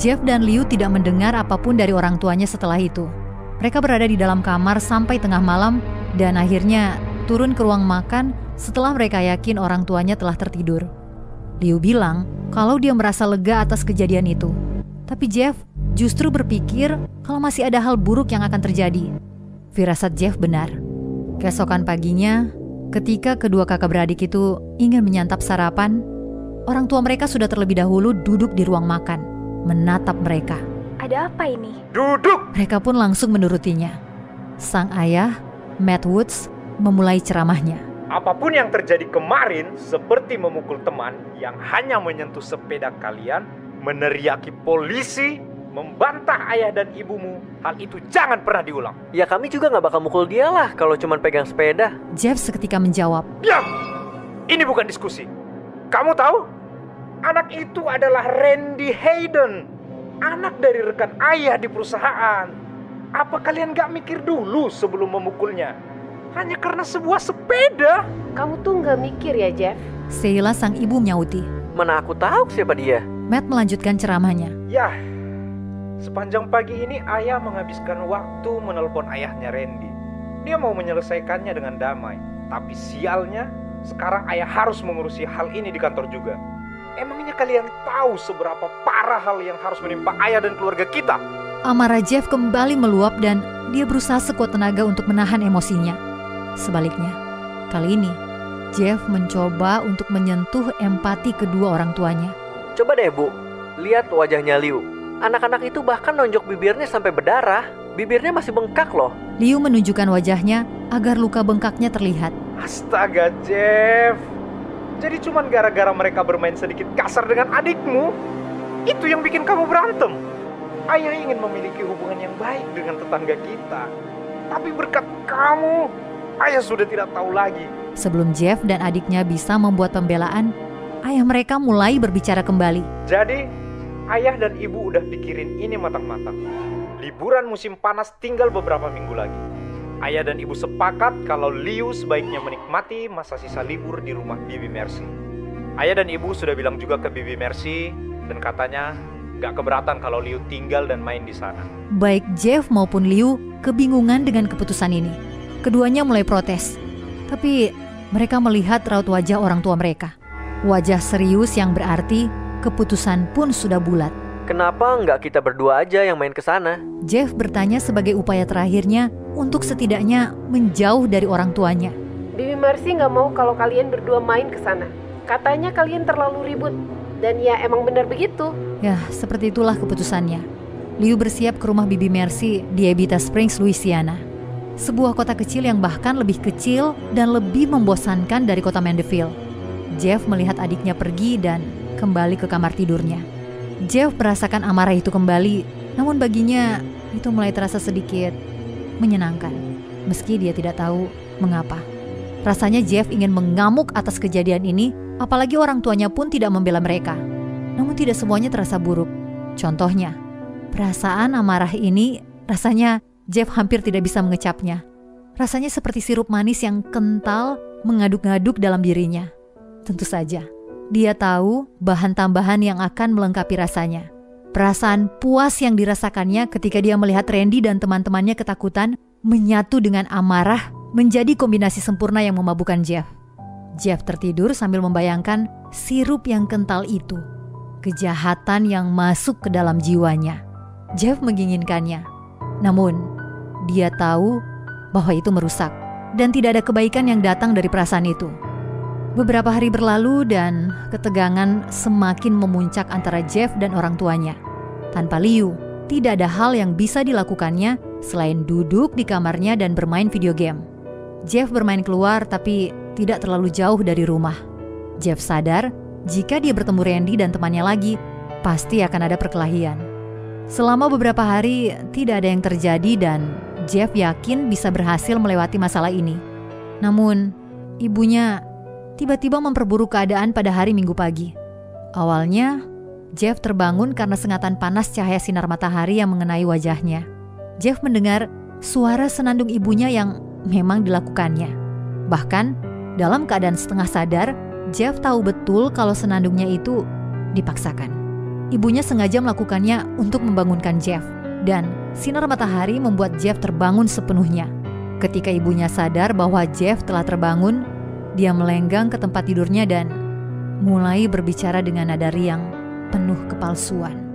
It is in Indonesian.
Jeff dan Liu tidak mendengar apapun dari orang tuanya setelah itu. Mereka berada di dalam kamar sampai tengah malam dan akhirnya turun ke ruang makan setelah mereka yakin orang tuanya telah tertidur. Liu bilang kalau dia merasa lega atas kejadian itu. Tapi Jeff justru berpikir kalau masih ada hal buruk yang akan terjadi. Firasat Jeff benar. Keesokan paginya, ketika kedua kakak beradik itu ingin menyantap sarapan, orang tua mereka sudah terlebih dahulu duduk di ruang makan, menatap mereka. Ada apa ini? Duduk! Mereka pun langsung menurutinya. Sang ayah, Matt Woods, memulai ceramahnya. Apapun yang terjadi kemarin seperti memukul teman yang hanya menyentuh sepeda kalian, meneriaki polisi, membantah ayah dan ibumu, hal itu jangan pernah diulang. Ya kami juga gak bakal mukul dia lah kalau cuma pegang sepeda. Jeff seketika menjawab. Diam! Ini bukan diskusi. Kamu tahu? Anak itu adalah Randy Hayden, anak dari rekan ayah di perusahaan. Apa kalian gak mikir dulu sebelum memukulnya? Hanya karena sebuah sepeda. Kamu tuh gak mikir ya, Jeff? Sheila sang ibu menyauti. Mana aku tahu siapa dia? Matt melanjutkan ceramahnya. Ya, sepanjang pagi ini ayah menghabiskan waktu menelpon ayahnya Randy. Dia mau menyelesaikannya dengan damai. Tapi sialnya, sekarang ayah harus mengurusi hal ini di kantor juga. Emangnya kalian tahu seberapa parah hal yang harus menimpa ayah dan keluarga kita? Amarah Jeff kembali meluap dan dia berusaha sekuat tenaga untuk menahan emosinya. Sebaliknya, kali ini Jeff mencoba untuk menyentuh empati kedua orang tuanya. Coba deh Bu, lihat wajahnya Liu. Anak-anak itu bahkan nonjok bibirnya sampai berdarah. Bibirnya masih bengkak loh. Liu menunjukkan wajahnya agar luka bengkaknya terlihat. Astaga Jeff, jadi cuman gara-gara mereka bermain sedikit kasar dengan adikmu, itu yang bikin kamu berantem. Ayah ingin memiliki hubungan yang baik dengan tetangga kita, tapi berkat kamu, ayah sudah tidak tahu lagi. Sebelum Jeff dan adiknya bisa membuat pembelaan, ayah mereka mulai berbicara kembali. Jadi, ayah dan ibu udah pikirin ini matang-matang. Liburan musim panas tinggal beberapa minggu lagi. Ayah dan ibu sepakat kalau Liu sebaiknya menikmati masa sisa libur di rumah Bibi Mercy. Ayah dan ibu sudah bilang juga ke Bibi Mercy dan katanya gak keberatan kalau Liu tinggal dan main di sana. Baik Jeff maupun Liu kebingungan dengan keputusan ini. Keduanya mulai protes. Tapi mereka melihat raut wajah orang tua mereka. Wajah serius yang berarti keputusan pun sudah bulat. Kenapa nggak kita berdua aja yang main ke sana? Jeff bertanya sebagai upaya terakhirnya untuk setidaknya menjauh dari orang tuanya. Bibi Mercy nggak mau kalau kalian berdua main ke sana. Katanya kalian terlalu ribut. Dan ya emang benar begitu. Ya, seperti itulah keputusannya. Liu bersiap ke rumah Bibi Mercy di Ebita Springs, Louisiana. Sebuah kota kecil yang bahkan lebih kecil dan lebih membosankan dari kota Mandeville. Jeff melihat adiknya pergi dan kembali ke kamar tidurnya. Jeff merasakan amarah itu kembali, namun baginya itu mulai terasa sedikit menyenangkan, meski dia tidak tahu mengapa. Rasanya Jeff ingin mengamuk atas kejadian ini, apalagi orang tuanya pun tidak membela mereka. Namun tidak semuanya terasa buruk. Contohnya, perasaan amarah ini rasanya Jeff hampir tidak bisa mengecapnya. Rasanya seperti sirup manis yang kental mengaduk-ngaduk dalam dirinya. Tentu saja, dia tahu bahan tambahan yang akan melengkapi rasanya. Perasaan puas yang dirasakannya ketika dia melihat Randy dan teman-temannya ketakutan menyatu dengan amarah menjadi kombinasi sempurna yang memabukkan Jeff. Jeff tertidur sambil membayangkan sirup yang kental itu, kejahatan yang masuk ke dalam jiwanya. Jeff menginginkannya, namun dia tahu bahwa itu merusak dan tidak ada kebaikan yang datang dari perasaan itu. Beberapa hari berlalu dan ketegangan semakin memuncak antara Jeff dan orang tuanya. Tanpa Liu, tidak ada hal yang bisa dilakukannya selain duduk di kamarnya dan bermain video game. Jeff bermain keluar tapi tidak terlalu jauh dari rumah. Jeff sadar jika dia bertemu Randy dan temannya lagi, pasti akan ada perkelahian. Selama beberapa hari tidak ada yang terjadi dan Jeff yakin bisa berhasil melewati masalah ini. Namun, ibunya tiba-tiba memperburuk keadaan pada hari Minggu pagi. Awalnya, Jeff terbangun karena sengatan panas cahaya sinar matahari yang mengenai wajahnya. Jeff mendengar suara senandung ibunya yang memang dilakukannya. Bahkan, Dalam keadaan setengah sadar, Jeff tahu betul kalau senandungnya itu dipaksakan. Ibunya sengaja melakukannya untuk membangunkan Jeff, dan sinar matahari membuat Jeff terbangun sepenuhnya. Ketika ibunya sadar bahwa Jeff telah terbangun, dia melenggang ke tempat tidurnya dan mulai berbicara dengan nada riang penuh kepalsuan.